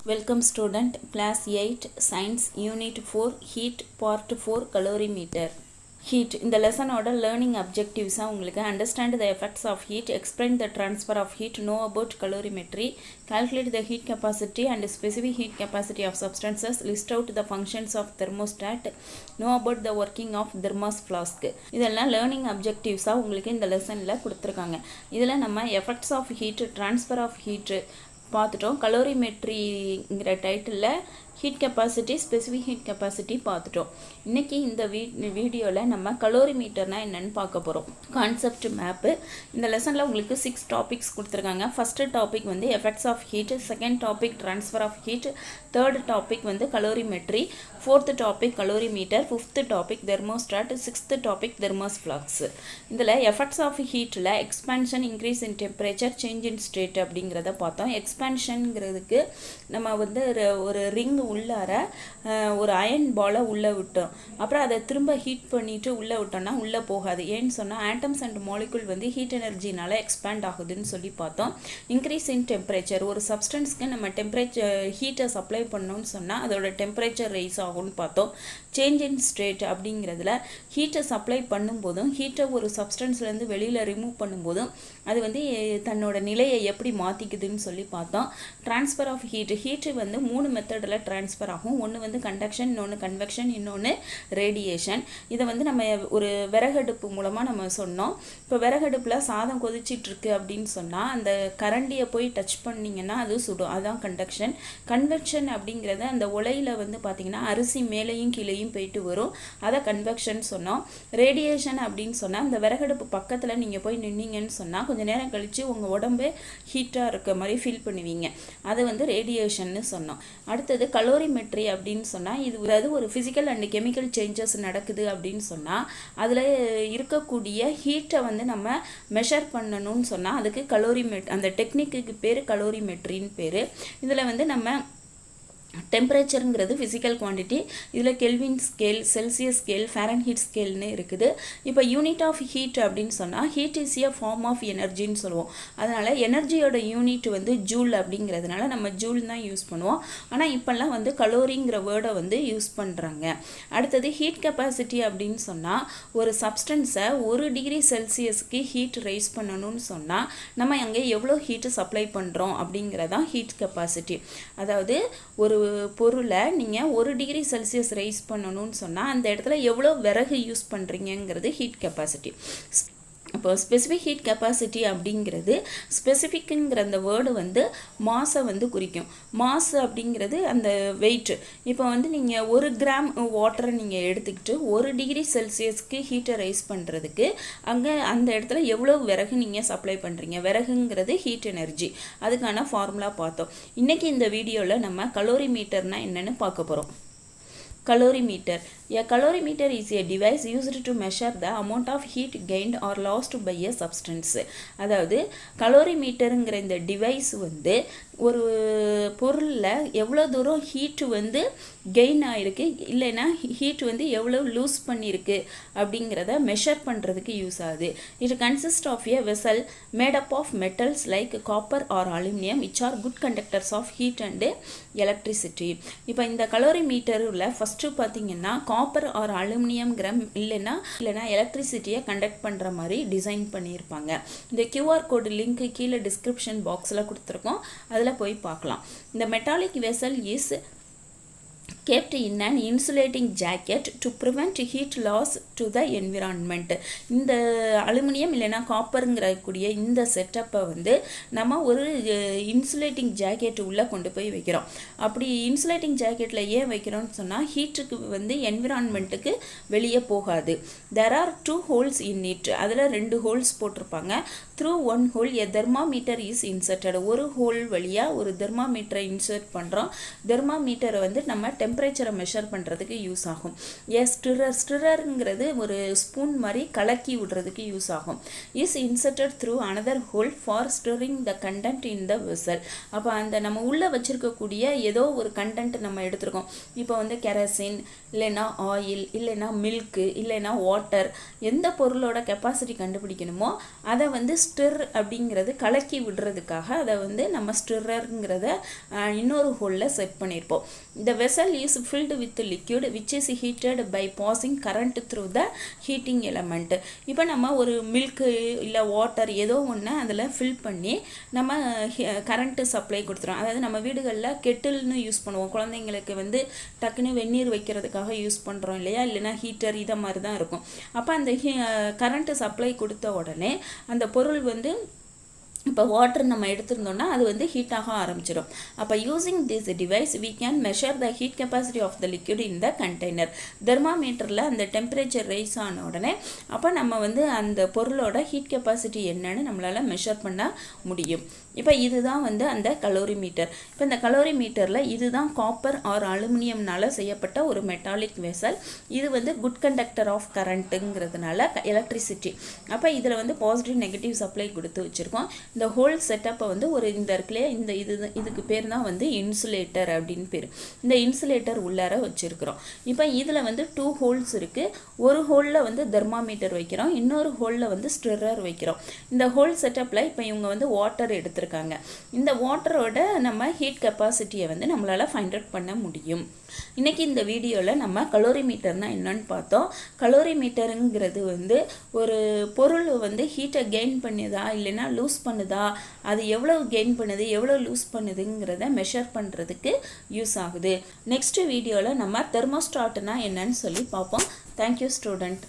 Welcome student, class 8 science unit 4 heat part 4 calorimeter. Heat இந்த லெசனோட learning objectives உங்களுக்கு understand the effects of heat, explain the transfer of heat, know about calorimetry, calculate the heat capacity and specific heat capacity of substances, list out the functions of thermostat, know about the working of thermos flask. இதெல்லாம் learning objectives உங்களுக்கு இந்த லெசன்ல கொடுத்திருக்காங்க. இதுல நம்ம effects of heat, transfer of heat பார்த்துட்டோம். கலோரிமெட்ரிங்கிற டைட்டிலில் heat capacity, specific heat capacity பார்த்துட்டோம். இன்றைக்கி இந்த வீடியோவில் நம்ம கலோரிமீட்டர்னால் என்னென்னு பார்க்க போகிறோம். Concept map. இந்த லெசனில் உங்களுக்கு 6 டாபிக்ஸ் கொடுத்துருக்காங்க. ஃபஸ்ட்டு டாபிக் வந்து effects of heat, second topic transfer of heat, third topic வந்து calorimetry, fourth topic calorimeter, fifth topic thermostat, sixth topic thermos flask. இதில் எஃபெக்ட்ஸ் ஆஃப் ஹீட்டில் expansion, increase in temperature, change in state அப்படிங்கிறத பார்த்தோம். எக்ஸ்பான்ஷனுங்கிறதுக்கு நம்ம வந்து ஒரு ring உள்ளார ஒரு அயன் பாலை உள்ளே விட்டோம். அப்புறம் அதை திரும்ப ஹீட் பண்ணிவிட்டு உள்ளே விட்டோம்னா உள்ளே போகாது. ஏன்னு சொன்னால் ஆட்டம்ஸ் அண்ட் மாலிகுல் வந்து ஹீட் எனர்ஜினால் எக்ஸ்பேண்ட் ஆகுதுன்னு சொல்லி பார்த்தோம். இன்க்ரீஸ் இன் டெம்பரேச்சர், ஒரு சப்ஸ்டன்ஸ்க்கு நம்ம டெம்பரேச்சர் ஹீட்டை சப்ளை பண்ணோன்னு சொன்னால் அதோட டெம்பரேச்சர் ரைஸ் ஆகும்னு பார்த்தோம். சேஞ்ச் இன் ஸ்டேட் அப்படிங்கிறதுல ஹீட்டை சப்ளை பண்ணும்போதும் ஹீட்டை ஒரு சப்ஸ்டன்ஸ்லேருந்து வெளியில் ரிமூவ் பண்ணும்போதும் அது வந்து தன்னோட நிலையை எப்படி மாற்றிக்குதுன்னு சொல்லி பார்த்தோம். ட்ரான்ஸ்ஃபர் ஆஃப் ஹீட்டு வந்து 3 மெத்தடில் ட்ரான்ஸ்ஃபர் ஆகும். ஒன்று வந்து கண்டக்ஷன், இன்னொன்று கன்வெக்ஷன், இன்னொன்று ரேடியேஷன். இதை வந்து நம்ம ஒரு விறகடுப்பு மூலமாக நம்ம சொன்னோம். இப்போ விறகடுப்பில் சாதம் கொதிச்சிட்ருக்கு அப்படின்னு சொன்னால் அந்த கரண்டியை போய் டச் பண்ணிங்கன்னா அது சுடும். அதுதான் கண்டக்ஷன். கன்வெக்ஷன் அப்படிங்கிறத அந்த உலையில் வந்து பார்த்திங்கன்னா அரிசி மேலேயும் கீழேயும் போயிட்டு வரும். அதை கன்வெக்ஷன் சொன்னோம். ரேடியேஷன் அப்படின்னு சொன்னால் அந்த விறகடுப்பு பக்கத்தில் நீங்கள் போய் நின்னீங்கன்னு சொன்னால் கொஞ்சம் நேரம் கழித்து உங்கள் உடம்பு ஹீட்டாக இருக்க மாதிரி ஃபீல் பண்ணுவீங்க. அது வந்து ரேடியேஷன்னு சொன்னோம். அடுத்தது கலோரிமெட்ரி அப்படின்னு சொன்னால் இது அதாவது ஒரு ஃபிசிக்கல் அண்ட் கெமிக்கல் சேஞ்சஸ் நடக்குது அப்படின்னு சொன்னால் அதில் இருக்கக்கூடிய ஹீட்டை வந்து நம்ம மெஷர் பண்ணணும்னு சொன்னால் அதுக்கு அந்த டெக்னிக்கு பேர் கலோரிமெட்ரின்னு பேர். இதில் வந்து நம்ம டெம்பரேச்சருங்கிறது ஃபிசிக்கல் குவான்டிட்டி. இதில் Kelvin scale, Celsius scale, Fahrenheit ஸ்கேல்னு இருக்குது. இப்போ யூனிட் ஆஃப் ஹீட் அப்படின்னு சொன்னால் heat is a form of எனர்ஜின்னு சொல்லுவோம். அதனால் எனர்ஜியோட யூனிட் வந்து ஜூல் அப்படிங்கிறதுனால நம்ம ஜூல் தான் யூஸ் பண்ணுவோம். ஆனால் இப்போல்லாம் வந்து கலோரிங்கிற வேர்டை வந்து யூஸ் பண்ணுறாங்க. அடுத்தது ஹீட் கெப்பாசிட்டி அப்படின்னு சொன்னால் ஒரு சப்ஸ்டன்ஸை 1 டிகிரி செல்சியஸ்க்கு ஹீட் ரைஸ் பண்ணணும்னு சொன்னால் நம்ம அங்கே எவ்வளோ ஹீட்டு சப்ளை பண்ணுறோம் அப்படிங்கிறதான் ஹீட் கெப்பாசிட்டி. அதாவது ஒரு பொருளை நீங்கள் 1 டிகிரி செல்சியஸ் ரைஸ் பண்ணணும்னு சொன்னால் அந்த இடத்துல எவ்வளோ விறகு யூஸ் பண்ணுறீங்கிறது ஹீட் கெப்பாசிட்டி. இப்போ ஸ்பெசிஃபிக் ஹீட் கெப்பாசிட்டி அப்படிங்கிறது, ஸ்பெசிஃபிக்குங்கிற அந்த வேர்டு வந்து மாஸை வந்து குறிக்கும். மாஸ் அப்படிங்கிறது அந்த வெயிட். இப்போ வந்து நீங்கள் 1 கிராம் வாட்டரை நீங்கள் எடுத்துக்கிட்டு 1 டிகிரி செல்சியஸ்க்கு ஹீட்டை ரைஸ் பண்ணுறதுக்கு அங்கே அந்த இடத்துல எவ்வளோ விறகு நீங்கள் சப்ளை பண்ணுறீங்க. விறகுங்கிறது ஹீட் எனர்ஜி. அதுக்கான ஃபார்முலா பார்த்தோம். இன்றைக்கி இந்த வீடியோவில் நம்ம கலோரிமீட்டர்னால் என்னென்னு பார்க்க போகிறோம். Calorimeter. A calorimeter is a device used to measure the amount of heat gained or lost by a substance. அதாவது கலோரிமீட்டருங்கிற இந்த டிவைஸ் வந்து ஒரு பொருளில் எவ்வளோ தூரம் ஹீட்டு வந்து கெயின் ஆகிருக்கு, இல்லைன்னா ஹீட் வந்து எவ்வளோ லூஸ் பண்ணியிருக்கு அப்படிங்கிறத மெஷர் பண்ணுறதுக்கு யூஸ் ஆகுது. It consist of a vessel made up of metals like copper or aluminium which are good conductors of heat and electricity. இப்போ இந்த கலோரிமீட்டரில் ஃபஸ்ட்டு பார்த்தீங்கன்னா காப்பர் ஆர் அலுமினியம்ங்கிற இல்லைன்னா எலக்ட்ரிசிட்டியை கண்டக்ட் பண்ணுற மாதிரி டிசைன் பண்ணியிருப்பாங்க. இந்த QR கோடு லிங்க் கீழே டிஸ்கிரிப்ஷன் பாக்ஸில் கொடுத்துருக்கோம். அதில் போய் பார்க்கலாம். இந்த metallic vessel is kept in an insulating jacket to prevent heat loss to the environment. இந்த அலுமினியம் இல்லைனா காப்பருங்கிற கூடிய இந்த செட்டப்பை வந்து நம்ம ஒரு இன்சுலேட்டிங் ஜாக்கெட் உள்ளே கொண்டு போய் வைக்கிறோம். அப்படி இன்சுலேட்டிங் ஜாக்கெட்டில் ஏன் வைக்கிறோம்னு சொன்னால் ஹீட்டுக்கு வந்து என்விரான்மெண்ட்டுக்கு வெளியே போகாது. there are 2 holes in it. அதில் 2 ஹோல்ஸ் போட்டிருப்பாங்க. through 1 hole a thermometer is inserted. ஒரு ஹோல் வழியாக ஒரு தெர்மாமீட்டரை இன்சர்ட் பண்ணுறோம். தெர்மாமீட்டரை வந்து நம்ம டெம்பரேச்சரை மெஷர் பண்ணுறதுக்கு யூஸ் ஆகும். ஸ்டிரருங்கிறது ஒரு ஸ்பூன் மாதிரி கலக்கி விடுறதுக்கு யூஸ் ஆகும். Is inserted through another whole for string the content in the vessel. அப்போ அந்த நம்ம உள்ளே வச்சுருக்கக்கூடிய ஏதோ ஒரு கண்டென்ட் நம்ம எடுத்துருக்கோம். இப்போ வந்து கெரசின் இல்லைன்னா ஆயில் இல்லைன்னா மில்க்கு இல்லைன்னா வாட்டர், எந்த பொருளோட கெப்பாசிட்டி கண்டுபிடிக்கணுமோ அதை வந்து ஸ்டிர் அப்படிங்கிறது கலக்கி விடுறதுக்காக அதை வந்து நம்ம ஸ்டிரருங்கிறத இன்னொரு ஹோலில் செட் பண்ணியிருப்போம். The vessel is filled with liquid which is heated by passing current through the heating element. இப்போ நம்ம ஒரு மில்க்கு இல்லை வாட்டர் ஏதோ ஒன்று அதில் ஃபில் பண்ணி நம்ம கரண்ட்டு சப்ளை கொடுத்துரும். அதாவது நம்ம வீடுகளில் கெட்டில்னு யூஸ் பண்ணுவோம். குழந்தைங்களுக்கு வந்து டக்குன்னு வெந்நீர் வைக்கிறதுக்காக யூஸ் பண்ணுறோம் இல்லையா, இல்லைன்னா ஹீட்டர் இதை மாதிரி தான் இருக்கும். அப்போ அந்த கரண்ட்டு சப்ளை கொடுத்த உடனே அந்த பொருள் வந்து இப்போ வாட்டர் நம்ம எடுத்திருந்தோம்னா அது வந்து ஹீட்டாக ஆரம்பிச்சிடும். அப்போ using this device we can measure the heat capacity of the liquid in the container. தெர்மாமீட்டரில் அந்த டெம்பரேச்சர் ரைஸ் ஆன உடனே அப்போ நம்ம வந்து அந்த பொருளோட ஹீட் கெப்பாசிட்டி என்னன்னு நம்மளால் மெஷர் பண்ண முடியும். இப்போ இதுதான் வந்து அந்த கலோரிமீட்டர். இப்போ இந்த கலோரிமீட்டரில் இதுதான் காப்பர் ஆர் அலுமினியம்னால செய்யப்பட்ட ஒரு மெட்டாலிக் வெசல். இது வந்து குட் கண்டக்டர் ஆஃப் கரண்ட்டுங்கிறதுனால எலக்ட்ரிசிட்டி. அப்போ இதில் வந்து பாசிட்டிவ் நெகட்டிவ் சப்ளை கொடுத்து வச்சுருக்கோம். இந்த ஹோல் செட்டப்பை வந்து ஒரு இந்த இருக்குல்லையே இந்த இதுக்கு பேர் தான் வந்து இன்சுலேட்டர் அப்படின்னு பேர். இந்த இன்சுலேட்டர் உள்ளார வச்சுருக்கிறோம். இப்போ இதில் வந்து 2 ஹோல்ஸ் இருக்குது. ஒரு ஹோலில் வந்து தெர்மாமீட்டர் வைக்கிறோம், இன்னொரு ஹோலில் வந்து ஸ்டிரர் வைக்கிறோம். இந்த ஹோல் செட்டப்பில் இப்போ இவங்க வந்து வாட்டர் எடுத்துருக்காங்க. இந்த வாட்டரோட நம்ம ஹீட் கெப்பாசிட்டியை வந்து நம்மளால் ஃபைண்ட் அவுட் பண்ண முடியும். இன்றைக்கி இந்த வீடியோவில் நம்ம கலோரிமீட்டர்னால் என்னன்னு பார்த்தோம். கலோரிமீட்டருங்கிறது வந்து ஒரு பொருள் வந்து ஹீட்டை கெயின் பண்ணுதா இல்லைன்னா லூஸ் பண்ணுதா, அது எவ்வளோ கெயின் பண்ணுது எவ்வளோ லூஸ் பண்ணுதுங்கிறத மெஷர் பண்ணுறதுக்கு யூஸ் ஆகுது. நெக்ஸ்ட் வீடியோவில் நம்ம தெர்மோஸ்டாட்னா என்னன்னு சொல்லி பார்ப்போம். Thank you student.